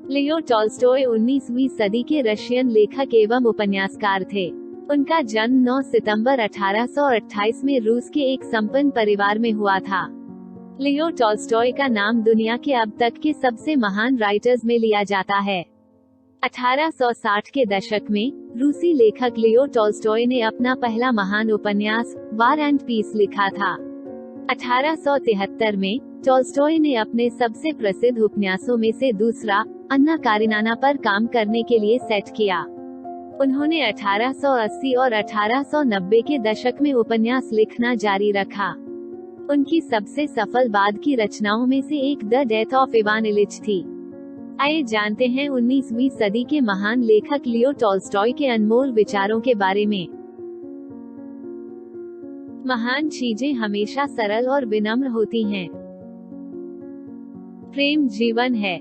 Leo Tolstoy 19वीं सदी के रशियन लेखक एवं उपन्यासकार थे। उनका जन्म 9 सितंबर 1828 में रूस के एक संपन्न परिवार में हुआ था। लियो टॉल्स्टॉय का नाम दुनिया के अब तक के सबसे महान राइटर्स में लिया जाता है। 1860 के दशक में रूसी लेखक लियो टॉल्स्टॉय ने अपना पहला महान उपन्यास वार एंड पीस लिखा था। 1873 में टॉल्स्टॉय ने अपने सबसे प्रसिद्ध उपन्यासों में से दूसरा अन्ना कारेनिना पर काम करने के लिए सेट किया। उन्होंने 1880 और 1890 के दशक में उपन्यास लिखना जारी रखा। उनकी सबसे सफल बाद की रचनाओं में से एक the death of Ivan Ilyich थी। आइए जानते हैं 19वीं सदी के महान लेखक लियो टॉल्स्टॉय के अनमोल विचारों के बारे में। महान चीजें हमेशा सरल और विनम्र होती हैं। प्रेम जीवन है।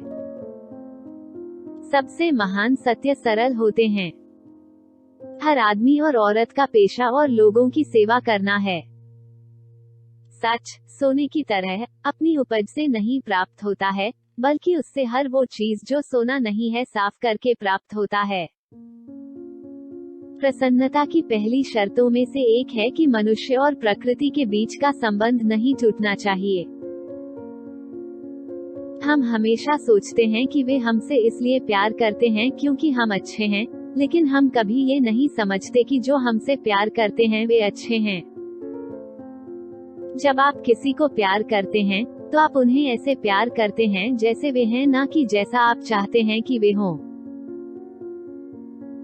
सबसे महान सत्य सरल होते हैं। हर आदमी और औरत का पेशा और लोगों की सेवा करना है। सच सोने की तरह अपनी उपज से नहीं प्राप्त होता है, बल्कि उससे हर वो चीज जो सोना नहीं है साफ करके प्राप्त होता है। प्रसन्नता की पहली शर्तों में से एक है कि मनुष्य और प्रकृति के बीच का संबंध नहीं टूटना चाहिए। हम हमेशा सोचते हैं कि वे हमसे इसलिए प्यार करते हैं क्योंकि हम अच्छे हैं, लेकिन हम कभी ये नहीं समझते कि जो हमसे प्यार करते हैं वे अच्छे हैं। जब आप किसी को प्यार करते हैं तो आप उन्हें ऐसे प्यार करते हैं जैसे वे हैं, ना कि जैसा आप चाहते हैं कि वे हों।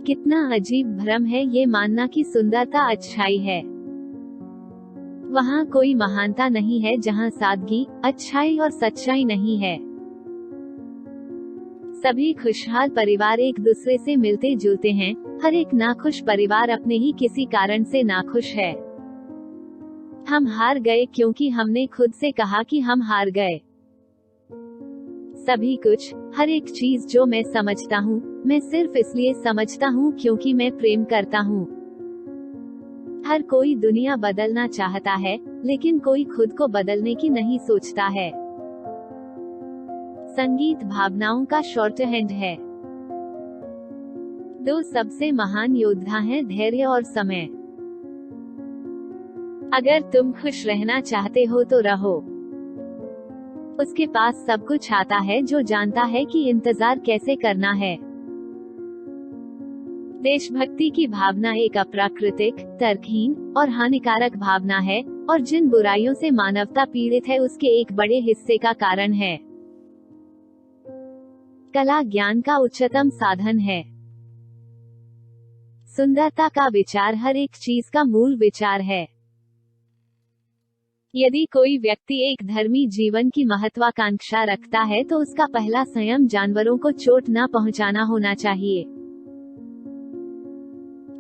कितना अजीब भ्रम है ये मानना कि सुंदरता अच्छाई है। वहाँ कोई महानता नहीं है जहाँ सादगी, अच्छाई और सच्चाई नहीं है। सभी खुशहाल परिवार एक दूसरे से मिलते जुलते हैं, हर एक नाखुश परिवार अपने ही किसी कारण से नाखुश है। हम हार गए क्योंकि हमने खुद से कहा कि हम हार गए। सभी कुछ, हर एक चीज जो मैं समझता हूँ, मैं सिर्फ इसलिए समझता हूँ क्योंकि मैं प्रेम करता हूँ। हर कोई दुनिया बदलना चाहता है, लेकिन कोई खुद को बदलने की नहीं सोचता है। संगीत भावनाओं का शॉर्टहैंड है। दो सबसे महान योद्धा हैं धैर्य और समय। अगर तुम खुश रहना चाहते हो तो रहो। उसके पास सब कुछ आता है जो जानता है कि इंतजार कैसे करना है। देशभक्ति की भावना एक अप्राकृतिक, तर्कहीन और हानिकारक भावना है, और जिन बुराइयों से मानवता पीड़ित है उसके एक बड़े हिस्से का कारण है। कला ज्ञान का उच्चतम साधन है। सुंदरता का विचार हर एक चीज का मूल विचार है। यदि कोई व्यक्ति एक धर्मी जीवन की महत्वाकांक्षा रखता है तो उसका पहला संयम जानवरों को चोट न पहुंचाना होना चाहिए।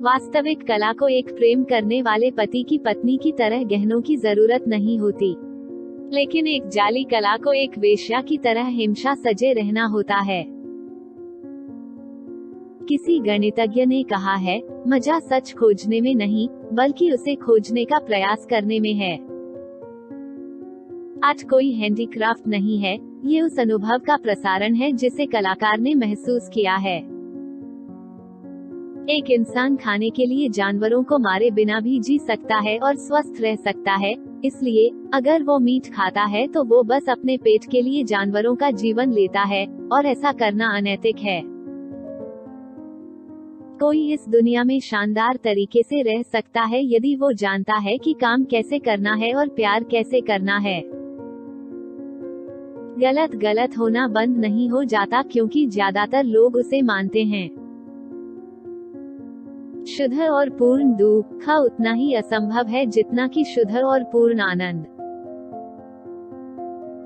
वास्तविक कला को एक प्रेम करने वाले पति की पत्नी की तरह गहनों की जरूरत नहीं होती, लेकिन एक जाली कला को एक वेश्या की तरह हिंसा सजे रहना होता है। किसी गणितज्ञ ने कहा है, मजा सच खोजने में नहीं, बल्कि उसे खोजने का प्रयास करने में है। आज कोई हैंडीक्राफ्ट नहीं है, ये उस अनुभव का प्रसारण है जिसे कलाकार ने महसूस किया है। एक इंसान खाने के लिए जानवरों को मारे बिना भी जी सकता है और स्वस्थ रह सकता है, इसलिए अगर वो मीट खाता है तो वो बस अपने पेट के लिए जानवरों का जीवन लेता है, और ऐसा करना अनैतिक है। कोई इस दुनिया में शानदार तरीके से रह सकता है यदि वो जानता है कि काम कैसे करना है और प्यार कैसे करना है। गलत गलत होना बंद नहीं हो जाता क्योंकि ज्यादातर लोग उसे मानते हैं। शुद्ध और पूर्ण दुख उतना ही असंभव है जितना कि शुद्ध और पूर्ण आनंद।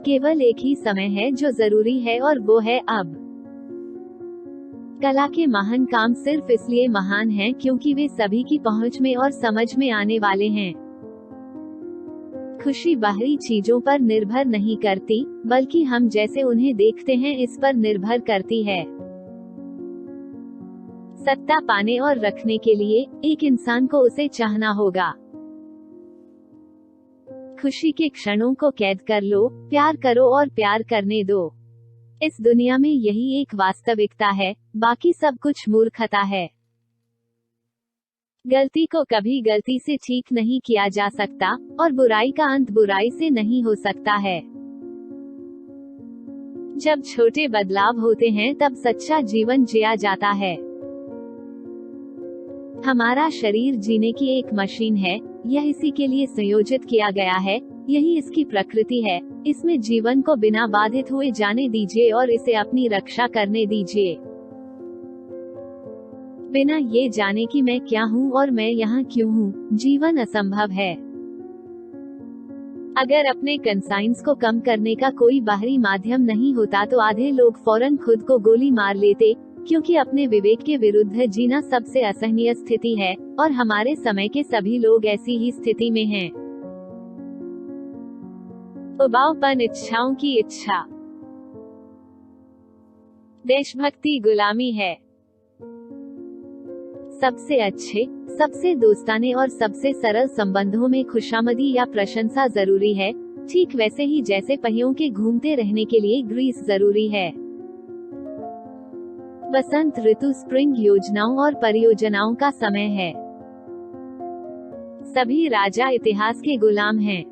केवल एक ही समय है जो जरूरी है और वो है अब। कला के महान काम सिर्फ इसलिए महान हैं क्योंकि वे सभी की पहुंच में और समझ में आने वाले हैं। खुशी बाहरी चीजों पर निर्भर नहीं करती, बल्कि हम जैसे उन्हें देखते हैं इस पर निर्भर करती है। सत्ता पाने और रखने के लिए एक इंसान को उसे चाहना होगा। खुशी के क्षणों को कैद कर लो, प्यार करो और प्यार करने दो। इस दुनिया में यही एक वास्तविकता है, बाकी सब कुछ मूर्खता है। गलती को कभी गलती से ठीक नहीं किया जा सकता, और बुराई का अंत बुराई से नहीं हो सकता है। जब छोटे बदलाव होते हैं तब सच्चा जीवन जिया जाता है। हमारा शरीर जीने की एक मशीन है, यह इसी के लिए संयोजित किया गया है, यही इसकी प्रकृति है। इसमें जीवन को बिना बाधित हुए जाने दीजिए और इसे अपनी रक्षा करने दीजिए। बिना ये जाने कि मैं क्या हूँ और मैं यहाँ क्यों हूँ, जीवन असंभव है। अगर अपने कंसाइंस को कम करने का कोई बाहरी माध्यम नहीं होता तो आधे लोग फौरन खुद को गोली मार लेते, क्योंकि अपने विवेक के विरुद्ध जीना सबसे असहनीय स्थिति है, और हमारे समय के सभी लोग ऐसी ही स्थिति में हैं। उबाऊपन, इच्छाओं की इच्छा। देशभक्ति गुलामी है। सबसे अच्छे, सबसे दोस्ताने और सबसे सरल संबंधों में खुशामदी या प्रशंसा जरूरी है, ठीक वैसे ही जैसे पहियों के घूमते रहने के लिए ग्रीस जरूरी है। बसंत ऋतु स्प्रिंग योजनाओं और परियोजनाओं का समय है। सभी राजा इतिहास के गुलाम हैं,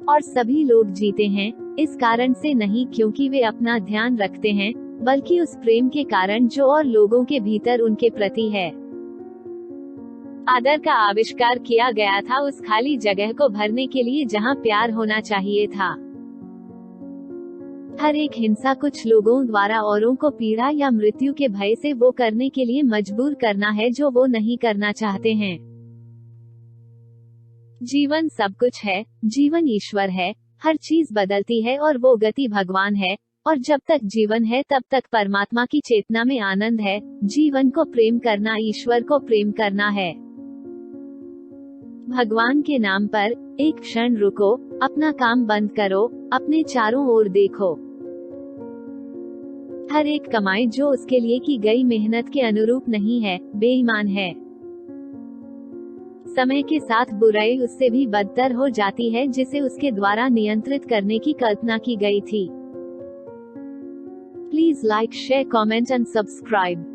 और सभी लोग जीते हैं, इस कारण से नहीं क्योंकि वे अपना ध्यान रखते हैं, बल्कि उस प्रेम के कारण जो और लोगों के भीतर उनके प्रति है। आदर का आविष्कार किया गया था उस खाली जगह को भरने के लिए जहां प्यार होना चाहिए था। हर एक हिंसा कुछ लोगों द्वारा औरों को पीड़ा या मृत्यु के भय से वो करने के लिए मजबूर करना है जो वो नहीं करना चाहते हैं। जीवन सब कुछ है, जीवन ईश्वर है, हर चीज बदलती है और वो गति भगवान है, और जब तक जीवन है तब तक परमात्मा की चेतना में आनंद है। जीवन को प्रेम करना ईश्वर को प्रेम करना है। भगवान के नाम पर एक क्षण रुको, अपना काम बंद करो, अपने चारों ओर देखो। हर एक कमाई जो उसके लिए की गई मेहनत के अनुरूप नहीं है, बेईमान है। समय के साथ बुराई उससे भी बदतर हो जाती है जिसे उसके द्वारा नियंत्रित करने की कल्पना की गई थी। Please like, share, comment and subscribe.